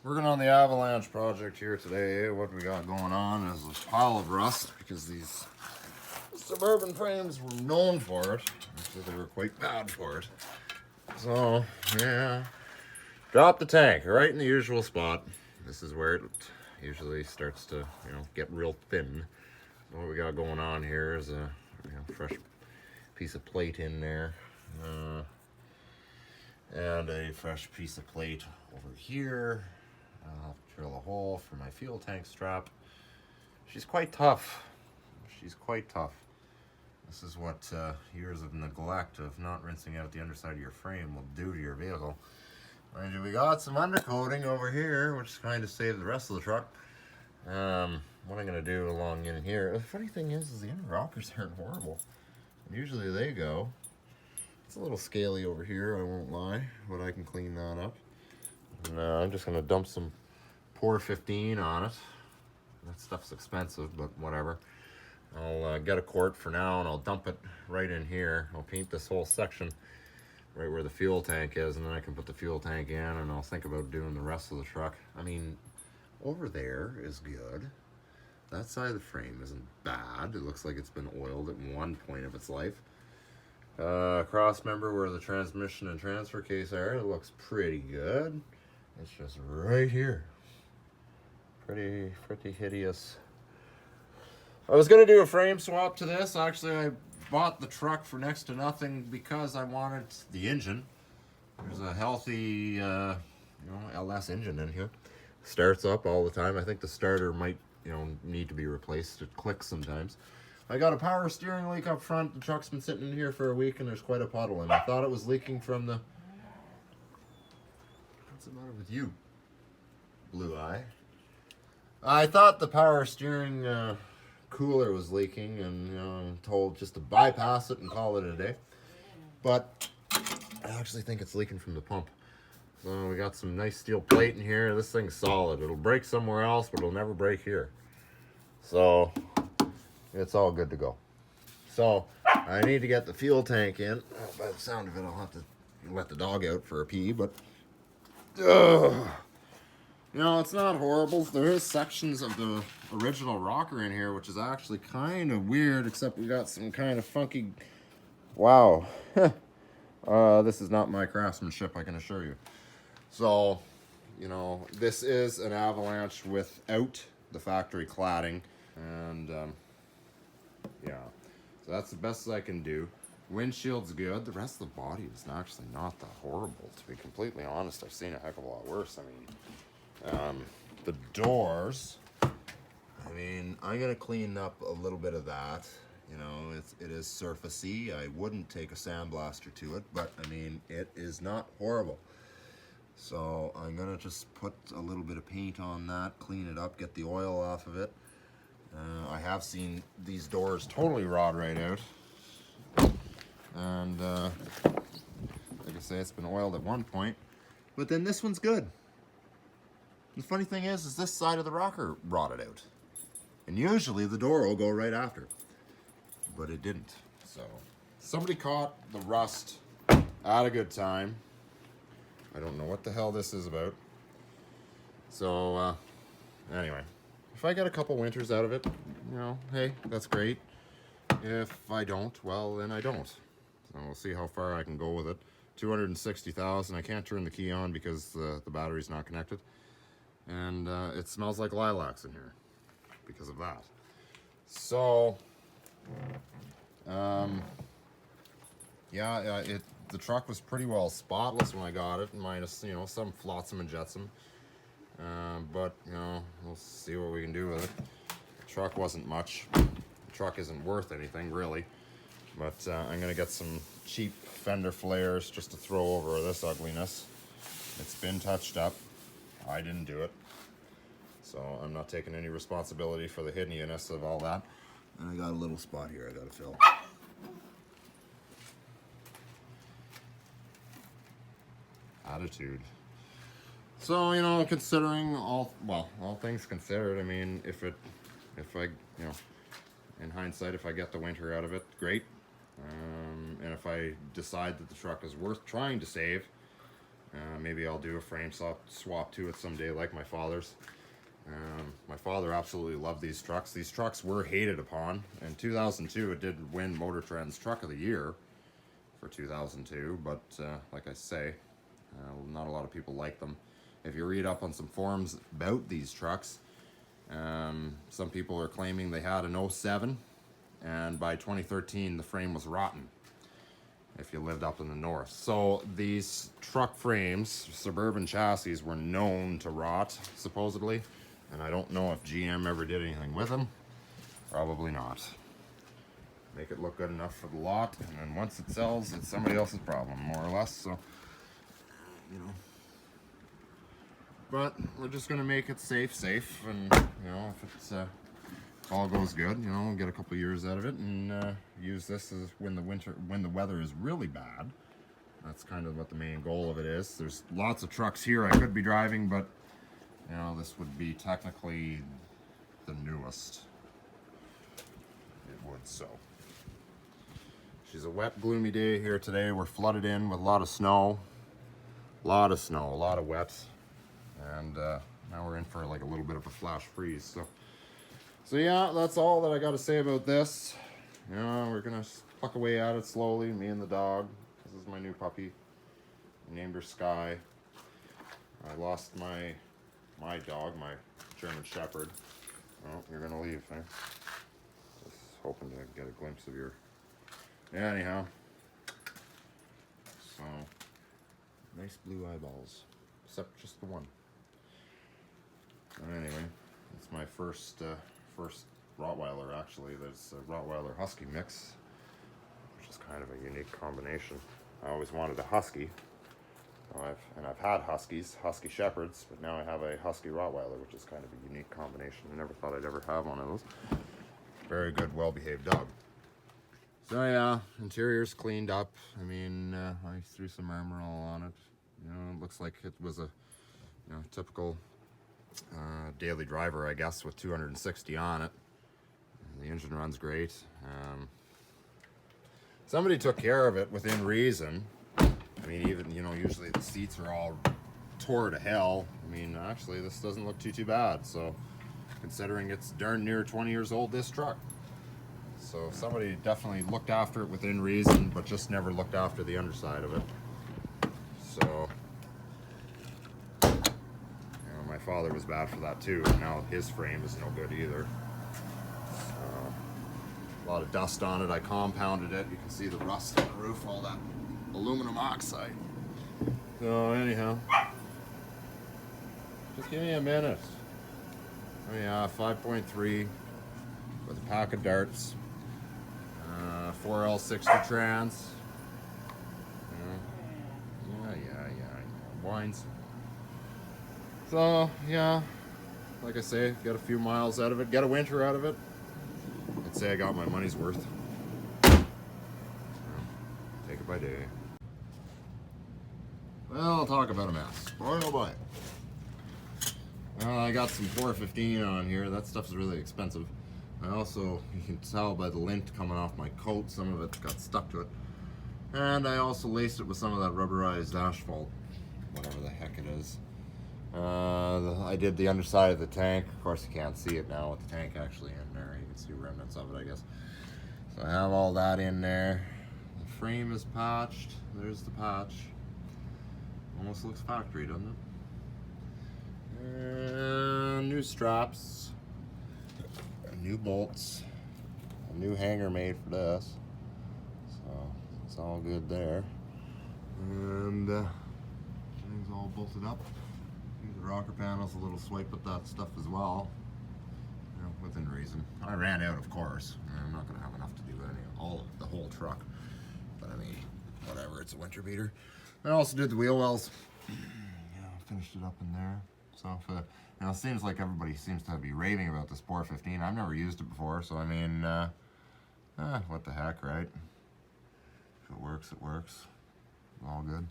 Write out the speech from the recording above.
Working on the Avalanche project here today. What we got going on is a pile of rust because these Suburban frames were known for it. Actually, they were quite bad for it. So, yeah. Drop the tank right in the usual spot. This is where it usually starts to, get real thin. What we got going on here is a fresh piece of plate in there. And a fresh piece of plate over here. I'll drill a hole for my fuel tank strap. She's quite tough. She's quite tough. This is what years of neglect of not rinsing out the underside of your frame will do to your vehicle. Mind you, we got some undercoating over here, which kind of saved the rest of the truck. What I'm going to do along in here, the funny thing is the inner rockers aren't horrible. Usually they go. It's a little scaly over here, I won't lie, but I can clean that up. And, I'm just going to dump some Pour 15 on it. That stuff's expensive, but whatever. I'll get a quart for now and I'll dump it right in here. I'll paint this whole section right where the fuel tank is, and then I can put the fuel tank in and I'll think about doing the rest of the truck. I mean, over there is good. That side of the frame isn't bad. It looks like it's been oiled at one point of its life. Cross member where the transmission and transfer case are, it looks pretty good. It's just right here. Pretty hideous. I was gonna do a frame swap to this. Actually, I bought the truck for next to nothing because I wanted the engine. There's a healthy, LS engine in here. Starts up all the time. I think the starter might, need to be replaced. It clicks sometimes. I got a power steering leak up front. The truck's been sitting in here for a week and there's quite a puddle in it. I thought it was leaking from the... What's the matter with you, blue eye? I thought the power steering cooler was leaking and told just to bypass it and call it a day. But I actually think it's leaking from the pump. So we got some nice steel plate in here. This thing's solid. It'll break somewhere else, but it'll never break here. So it's all good to go. So I need to get the fuel tank in. By the sound of it, I'll have to let the dog out for a pee, but it's not horrible. There is sections of the original rocker in here, which is actually kind of weird, except we got some kind of funky... Wow. This is not my craftsmanship, I can assure you. So, this is an Avalanche without the factory cladding. And, yeah. So that's the best I can do. Windshield's good. The rest of the body is actually not that horrible, to be completely honest. I've seen a heck of a lot worse. The doors, I'm going to clean up a little bit of that. It is surfacey. I wouldn't take a sandblaster to it, but, it is not horrible. So I'm going to just put a little bit of paint on that, clean it up, get the oil off of it. I have seen these doors totally rot right out. And, like I say, it's been oiled at one point. But then this one's good. The funny thing is this side of the rocker rotted out. And usually the door will go right after. But it didn't. So, somebody caught the rust at a good time. I don't know what the hell this is about. So, anyway. If I get a couple winters out of it, hey, that's great. If I don't, well, then I don't. So we'll see how far I can go with it. 260,000. I can't turn the key on because the battery's not connected. And it smells like lilacs in here because of that. So, the truck was pretty well spotless when I got it, minus, some flotsam and jetsam. But, we'll see what we can do with it. The truck wasn't much. The truck isn't worth anything, really. But I'm going to get some cheap fender flares just to throw over this ugliness. It's been touched up. I didn't do it. So I'm not taking any responsibility for the hideousness of all that. And I got a little spot here I got to fill. Attitude. So, considering all things considered, if I, in hindsight, if I get the winter out of it, great. And if I decide that the truck is worth trying to save, Maybe I'll do a frame swap to it someday, like my father's. My father absolutely loved these trucks. These trucks were hated upon. In 2002, it did win Motor Trend's Truck of the Year for 2002, but like I say, not a lot of people like them. If you read up on some forums about these trucks, some people are claiming they had an 07, and by 2013 the frame was rotten if you lived up in the north. So these truck frames, Suburban chassis, were known to rot, supposedly, and I don't know if GM ever did anything with them. Probably not. Make it look good enough for the lot, and then once it sells, it's somebody else's problem, more or less. So, you know. But we're just gonna make it safe, and you know, if it's all goes good, you know, we'll get a couple years out of it, and use this as when the weather is really bad. That's kind of what the main goal of it is. There's lots of trucks here I could be driving, but you know, this would be technically the newest. It would so. She's a wet, gloomy day here today. We're flooded in with a lot of snow. A lot of wet. And now we're in for like a little bit of a flash freeze. So yeah, that's all that I got to say about this. You know, we're gonna pluck away at it slowly, me and the dog. This is my new puppy. I named her Sky. I lost my dog, my German Shepherd. Oh, you're gonna leave, huh? Just hoping to get a glimpse of your... Yeah, anyhow. So, nice blue eyeballs. Except just the one. Anyway, it's my first Rottweiler, actually. There's a Rottweiler Husky mix, which is kind of a unique combination. I always wanted a Husky. I've had Huskies, Husky Shepherds, but now I have a Husky Rottweiler, which is kind of a unique combination. I never thought I'd ever have one of those. Very good, well-behaved dog. So yeah, interior's cleaned up. I mean, I threw some armor all on it. You know, it looks like it was a typical daily driver, I guess, with 260 on it. And the engine runs great. Somebody took care of it within reason. I mean, even, you know, usually the seats are all tore to hell. I mean, actually, this doesn't look too bad. So, considering it's darn near 20 years old, this truck. So somebody definitely looked after it within reason, but just never looked after the underside of it. So, you know, my father was bad for that too. And now his frame is no good either. A lot of dust on it. I compounded it. You can see the rust on the roof, all that aluminum oxide. So anyhow, just give me a minute. Oh yeah, 5.3 with a pack of darts, 4L60 trans. Yeah. Wines. So yeah, like I say, get a few miles out of it, get a winter out of it. I'd say I got my money's worth. Take it by day. Well, I'll talk about a mess. Boy, oh boy. Well, I got some 415 on here. That stuff's really expensive. I also, you can tell by the lint coming off my coat, some of it got stuck to it. And I also laced it with some of that rubberized asphalt, whatever the heck it is. I did the underside of the tank. Of course, you can't see it now with the tank actually in there. You can see remnants of it, I guess. So I have all that in there. The frame is patched. There's the patch. Almost looks factory, doesn't it? New straps, new bolts, a new hanger made for this. So it's all good there. And everything's all bolted up. The rocker panel's a little swipe at that stuff as well. You know, within reason. I ran out, of course. I'm not going to have enough to do the whole truck. But I mean, whatever. It's a winter beater. I also did the wheel wells. Yeah, finished it up in there. So you know, it seems like everybody seems to be raving about this 415. I've never used it before, so I mean, what the heck, right? If it works, it works. All good.